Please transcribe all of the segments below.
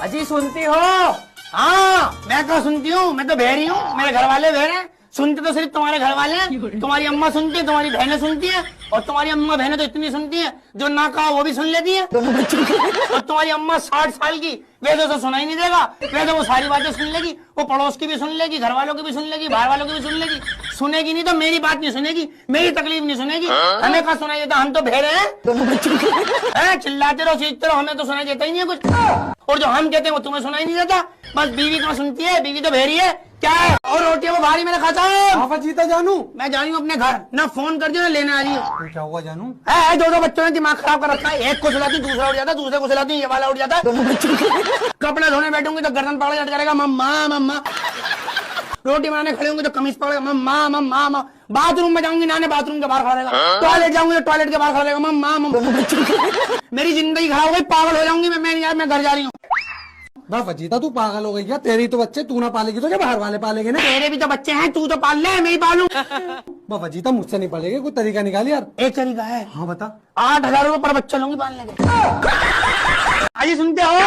अजी सुनती हो? हाँ मैं कहाँ सुनती हूँ, मैं तो बहरी हूँ, मेरे घर वाले बहरे हैं। सुनते तो सिर्फ तुम्हारे घर वाले हैं। तुम्हारी अम्मा सुनती है, तुम्हारी बहनें सुनती है, और तुम्हारी अम्मा बहनें तो इतनी सुनती है जो ना कहा वो भी सुन लेती है। और तुम्हारी अम्मा 60 साल की, वैसे तो सुनाई नहीं देगा, वैसे वो सारी बातें सुन लेगी, वो पड़ोस की भी सुन लेगी, घर वालों की भी सुन लेगी, बाहर वालों की भी सुन लेगी। सुनेगी नहीं तो मेरी बात नहीं सुनेगी, मेरी तकलीफ नहीं सुनेगी। हमें कहाँ सुनाई देता, हम तो बहरे हैं। चिल्लाते रहो चीखते रहो, हमें तो सुनाई देता ही नहीं है कुछ। और जो हम कहते हैं वो तुम्हें सुनाई नहीं देता। बस बीवी कहाँ सुनती है, बीवी तो बहरी है। क्या है? और रोटियां वो भारी मैंने खाता है। जीता जानू, मैं जा रही हूँ अपने घर, ना फोन कर दियो ना लेने आ रही हूँ। क्या हुआ जानू? है दो बच्चों ने दिमाग खराब कर रखा है। एक को सुलाती दूसरा उठ जाता, दूसरे को सुलाती ये वाला उठ जाता। कपड़े धोने बैठूंगी तो गर्दन पकड़ के करेगा मम्मा मम्मा। रोटी बनाने खड़े होंगे तो कमीज पकड़ेगा मम्मा मम्मा मम्मा। बाथरूम में जाऊंगी नाने बाथरूम के बाहर खड़ा रहेगा। टॉयलेट जाऊंगी तो टॉयलेट के बाहर खड़ा रहेगा मम्मा मम्मा। मेरी जिंदगी खराब हो गई, पागल हो जाऊंगी मैं यार, मैं घर जा रही हूँ। जीता तू पागल हो गई क्या? तेरी तो बच्चे तू ना पालेगी तो क्या बाहर वाले पालेंगे ना? तेरे भी तो बच्चे हैं, तू तो पाल ले, मैं ही पालू। बाबा जीता मुझसे नहीं पालेगे, कोई तरीका निकाल यार। एक तरीका है। हाँ बता। 8,000 रुपए पर बच्चा लूंगी पालने के। अजी सुनते हो?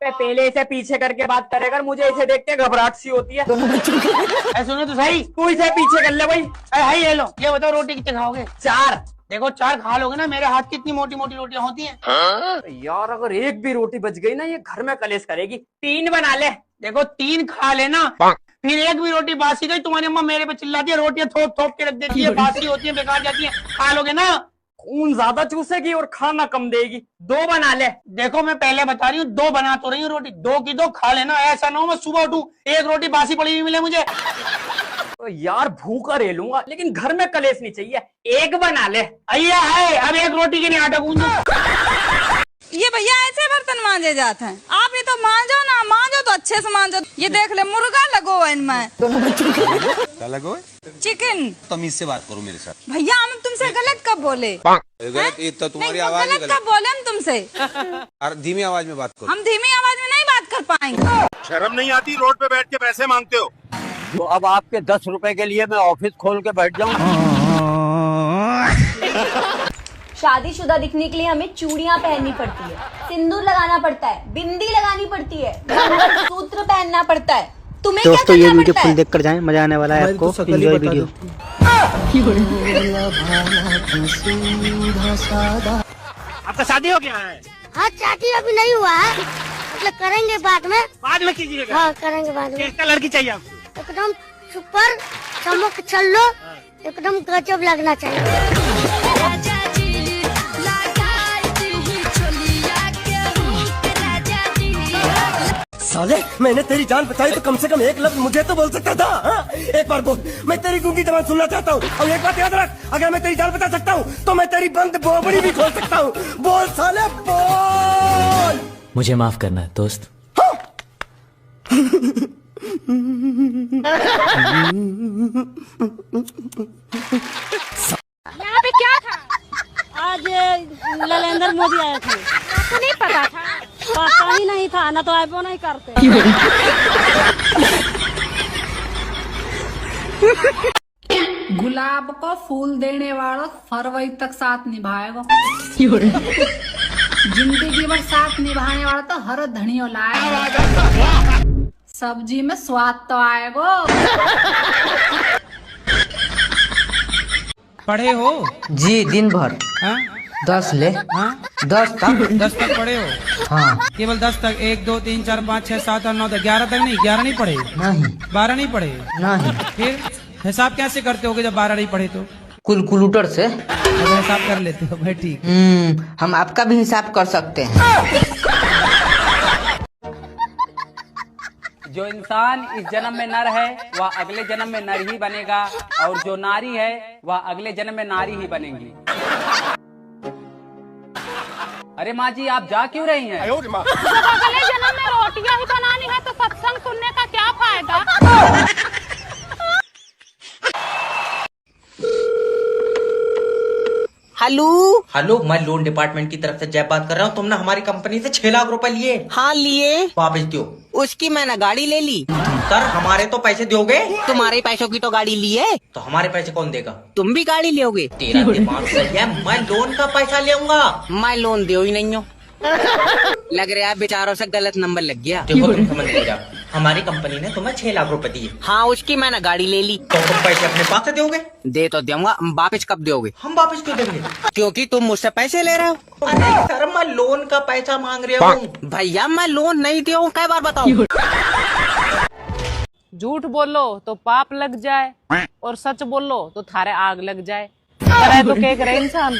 पहले इसे पीछे करके बात करेगा, मुझे इसे देख के घबराहट सी होती है। सुनो तो सही, तू इसे पीछे कर ले भाई। भाई ये लो, ये बताओ रोटी कितने खाओगे? 4। देखो 4 खा लोगे ना, मेरे हाथ की इतनी मोटी मोटी रोटियां होती हैं। यार अगर एक भी रोटी बच गई ना, ये घर में कलेश करेगी। 3 बना ले। देखो 3 खा लेना, फिर एक भी रोटी बासी गई, तुम्हारी अम्मा मेरे पे चिल्लाती है, रोटियां थोप थोप के रख देती है, बासी होती है, बेकार जाती है। खा लोगे ना? खून ज्यादा चूसेगी और खाना कम देगी। 2 बना ले। देखो मैं पहले बता रही हूँ, 2 बना तो रही हूँ रोटी, 2 की 2 खा लेना। ऐसा ना हो मैं सुबह उठूं एक रोटी बासी पड़ी हुई मिले मुझे। तो यार भूखा रह लूंगा, लेकिन घर में कलेश नहीं चाहिए। 1 बना ले। अय्या है, अब एक रोटी के लिए आटा गूंजो। ये भैया ऐसे बर्तन मांजे जाते हैं? आप ये तो मांजो ना, मांजो तो अच्छे से मांजो। ये देख ले मुर्गा लगो है इनमें। क्या लगो? चिकन। तमीज से बात करो मेरे साथ। भैया हम तुमसे गलत कब बोले? गलत ये तो तुम्हारी आवाज ही गलत कब बोले हम तुमसे? और धीमी आवाज में बात करो। हम धीमी आवाज में नहीं बात कर पाएंगे। शर्म नहीं आती? रोड पे बैठ के पैसे मांगते हो। तो अब आपके 10 रुपए के लिए मैं ऑफिस खोल के बैठ जाऊँ? शादीशुदा दिखने के लिए हमें चूड़ियां पहननी पड़ती है, सिंदूर लगाना पड़ता है, बिंदी लगानी पड़ती है, मंगलसूत्र पहनना पड़ता है। तुम्हें दोस्तों क्या ये करना वीडियो पड़ता फुल देखकर जाएं, मजा आने वाला है आपको। Enjoy video. आपका शादी हो गया है? हाँ शादी अभी नहीं हुआ है, मतलब करेंगे बाद में। बाद में कीजिएगा? हाँ करेंगे बाद में। कैसा लड़की चाहिए आपको? एकदम सुपर चमक चलो, एकदम गजब लगना चाहिए। साले मैंने तेरी जान बचाई तो कम से कम एक लफ्ज मुझे तो बोल सकता था। हाँ? एक बार बोल, मैं तेरी गूंगी जबान सुनना चाहता हूँ। और एक बात याद रख, अगर मैं तेरी जान बचा सकता हूँ तो मैं तेरी बंद बोबड़ी भी खोल सकता हूँ। बोल साले बोल। मुझे माफ करना है दोस्त। यहाँ पे क्या था? आज नरेंद्र मोदी आए थे। आपको नहीं पता था? पता ही नहीं था, ना तो आईफोन नहीं करते। गुलाब को फूल देने वाला फरवरी तक साथ निभाएगा। जिंदगी भर साथ निभाने वाला तो हर धनियो लाएगा। सब्जी में स्वाद तो आएगा। पढ़े हो? जी दिन भर। हाँ? 10 ले। हाँ? 10 तक। 10 तक पढ़े हो? हाँ। केवल 10 तक? 1 2 3 4 5 6 7 8 9 10 11 तक नहीं? 11 नहीं पढ़े? नहीं। 12 नहीं पढ़े? नहीं। फिर हिसाब कैसे करते होगे जब 12 नहीं पढ़े तो? कैलकुलेटर से। अगर हिसाब कर लेते हो भाई ठीक। हम आपका भी हिसाब कर सकते हैं। जो इंसान इस जन्म में नर है वह अगले जन्म में नर ही बनेगा, और जो नारी है वह अगले जन्म में नारी ही बनेगी। अरे माँ जी आप जा क्यों रही हैं? अगले जन्म में रोटियां ही बनानी है तो सत्संग सुनने का क्या फायदा? हेलो हेलो, मैं लोन डिपार्टमेंट की तरफ से जय बात कर रहा हूँ। तुमने हमारी कंपनी से 6 लाख रुपए लिए। हाँ लिए। वापस दो। उसकी मैंने गाड़ी ले ली। सर हमारे तो पैसे दोगे? तुम्हारे पैसों की तो गाड़ी ली है। तो हमारे पैसे कौन देगा? तुम भी गाड़ी लोगे? तेरा दिमाग सही है, मैं लोन का पैसा लेऊंगा। मैं लोन दे ही नहीं हूँ। लग रहा है बेचारों से गलत नंबर लग गया। देखो तुम समझ नहीं जाओ, हमारी कंपनी ने तुम्हें 6 लाख रुपए दिए, हाँ उसकी मैंने गाड़ी ले ली। तो तुम पैसे अपने पास से दोगे? दे तो दूंगा, वापिस कब दोगे? हम वापस क्यों देंगे? क्योंकि तुम मुझसे पैसे ले रहे हो। अरे सर मैं लोन का पैसा मांग रहा हूँ। भैया मैं लोन नहीं दिया हूँ, कई बार बताऊँ। झूठ बोलो तो पाप लग जाए और सच बोलो तो थारे आग लग जाए। करे तो क्या करे इंसान।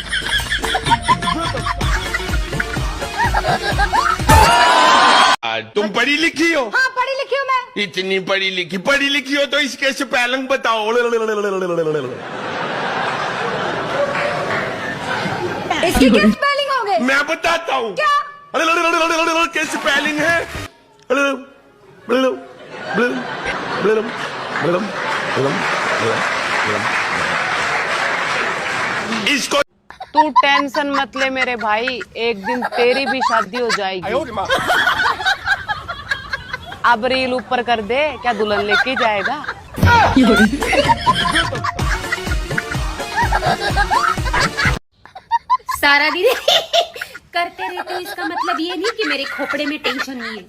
तुम पढ़ी लिखी हो? हाँ पढ़ी लिखी हूँ मैं। इतनी पढ़ी लिखी हो तो इसके स्पेलिंग बताओ। इसकी क्या स्पेलिंग होंगे? मैं बताता हूँ। क्या? क्या स्पेलिंग है? इसको तू टेंशन मत ले मेरे भाई, एक दिन तेरी भी शादी हो जाएगी। अब रील ऊपर कर दे, क्या दुल्हन लेके जाएगा? सारा दिन करते रहते हो, इसका मतलब ये नहीं कि मेरे खोपड़े में टेंशन नहीं है।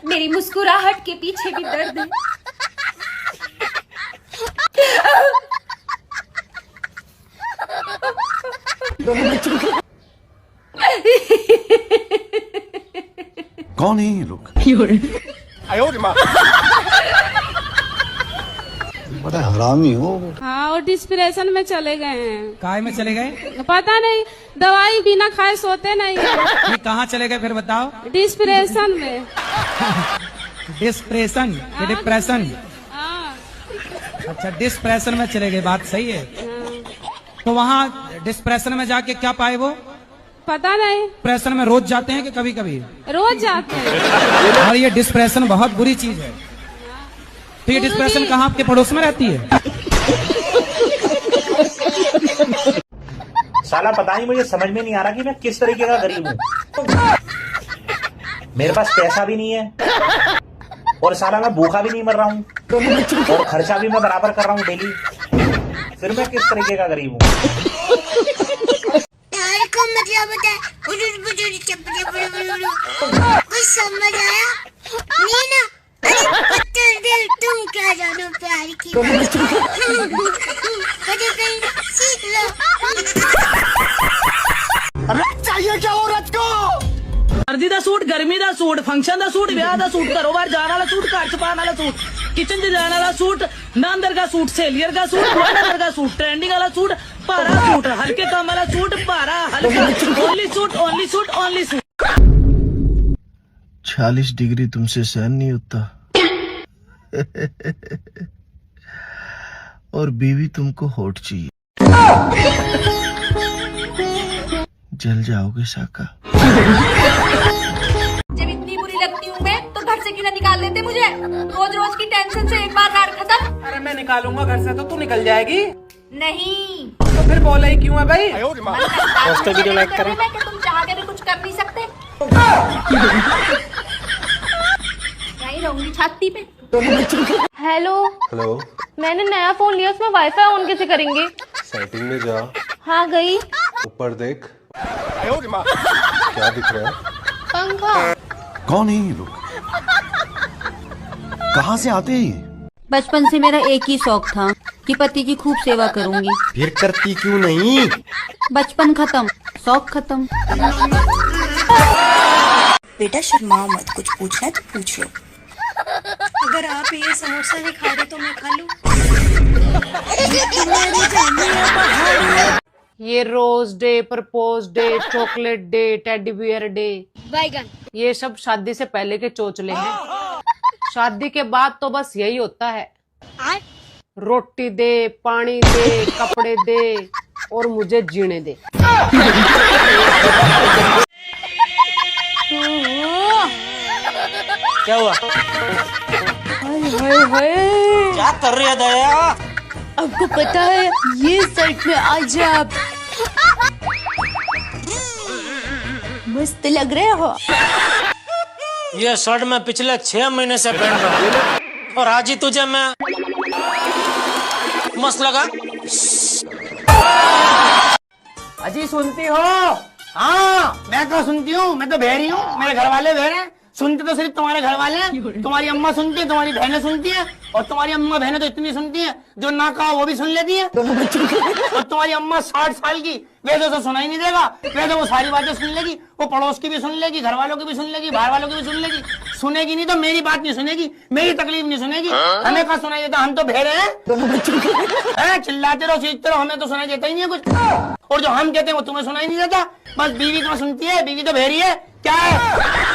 मेरी मुस्कुराहट के पीछे भी दर्द है। कौन है ये लोग? बड़ा हरामी हो। हाँ और डिस्प्रेशन में चले गए हैं। काय में चले गए? पता नहीं, दवाई बिना खाए सोते नहीं है। ये कहाँ चले गए फिर बताओ? डिस्प्रेशन में। डिस्प्रेशन या डिप्रेशन? हाँ। अच्छा डिस्प्रेशन में चले गए, बात सही है। तो वहाँ डिस्प्रेशन में जाके क्या पाए वो? पता नहीं, डिप्रेशन में रोज जाते हैं कि कभी कभी? रोज जाते हैं। और ये डिस्प्रेशन बहुत बुरी चीज है। तो ये डिस्प्रेशन कहाँ आपके पड़ोस में रहती है? साला पता नहीं, मुझे समझ में नहीं आ रहा कि मैं किस तरीके का गरीब हूँ। मेरे पास पैसा भी नहीं है और साला मैं भूखा भी नहीं मर रहा हूँ और खर्चा भी मैं बराबर कर रहा हूँ डेली। फिर मैं किस तरीके का गरीब हूँ? मतलब कुछ समझ आया नहीं ना? अरे दिल तुम क्या जानो प्यार की। सीख लो। रथ चाहिए क्या औरत को? सर्दी दा सूट, गर्मी दा सूट, फंक्शन दा सूट, ब्याह दा सूट, कारोबार जाने वाला सूट, घर छुपाने वाला सूट, किचन च जाने वाला सूट, नांदर का सूट, सेलियर का सूट, वाटर का सूट, ट्रेंडिंग वाला सूट, पारा सूट, हल्के काम वाला सूट, पारा हल्का, only suit, only suit, only suit. 40 degree तुमसे सहन नहीं होता। और बीवी तुमको हॉट चाहिए। जल जाओगे साका। जब इतनी बुरी लगती हूँ मैं तो घर से क्यों ना निकाल लेते मुझे? रोज रोज की टेंशन से एक बार रात खत्म। अरे मैं निकालूंगा घर से तो तू निकल जाएगी। नहीं तो फिर बोला ही क्यों है भाई? वीडियो लाइक करें कि तुम चाह के भी कुछ कर नहीं सकते। यहीं रहूंगी छाती पे। हेलो हेलो, मैंने नया फोन लिया, उसमें वाईफाई ऑन कैसे करेंगे? सेटिंग में जा, हाँ गई। ऊपर देख। क्या दिख रहा है? पंखा। कौन है ये लोग? कहाँ से आते हैं ये? बचपन से मेरा एक ही शौक था कि पति की खूब सेवा करूंगी। फिर करती क्यों नहीं? बचपन खत्म, शौक खत्म। बेटा शर्माओ मत, कुछ पूछना है तो पूछ लो। अगर आप ये समोसा नहीं खा रहे तो मैं खा लूं। ये rose day, propose day, chocolate day, teddy bear day, बैगन, ये सब शादी से पहले के चोचले हैं। शादी के बाद तो बस यही होता है, रोटी दे, पानी दे, कपड़े दे और मुझे जीने दे। क्या हुआ? क्या कर रही है दया? आपको पता है ये शर्ट में आज आप मस्त लग रहे हो। ये शर्ट मैं पिछले 6 महीने से पहन रहा हूँ और आज ही तुझे मैं मस्त लगा। अजी सुनती हो? हाँ मैं कहा सुनती हूँ, मैं तो बहरी हूँ, मेरे घर वाले बहरे हैं। सुनते तो सिर्फ तुम्हारे घर वाले हैं। तुम्हारी अम्मा सुनती है, तुम्हारी बहनें सुनती है, और तुम्हारी अम्मा बहनें तो इतनी सुनती है जो ना कहा वो भी सुन लेती है। और तुम्हारी अम्मा 60 साल की, वैसे तो सुनाई नहीं देगा, वैसे वो सारी बातें सुन लेगी, वो पड़ोस की भी सुन लेगी, घर वालों की भी सुन लेगी, बाहर वालों की भी सुन लेगी। सुनेगी नहीं तो मेरी बात नहीं सुनेगी, मेरी तकलीफ नहीं सुनेगी। हमें कहा सुनाई देता, हम तो बहरे हैं। चिल्लाते रहो, चीखते रहो, हमें तो सुनाई देता ही नहीं है कुछ। और जो हम कहते हैं वो तुम्हें सुनाई नहीं देता। बस बीवी कहाँ सुनती है, बीवी तो बहरी है। क्या है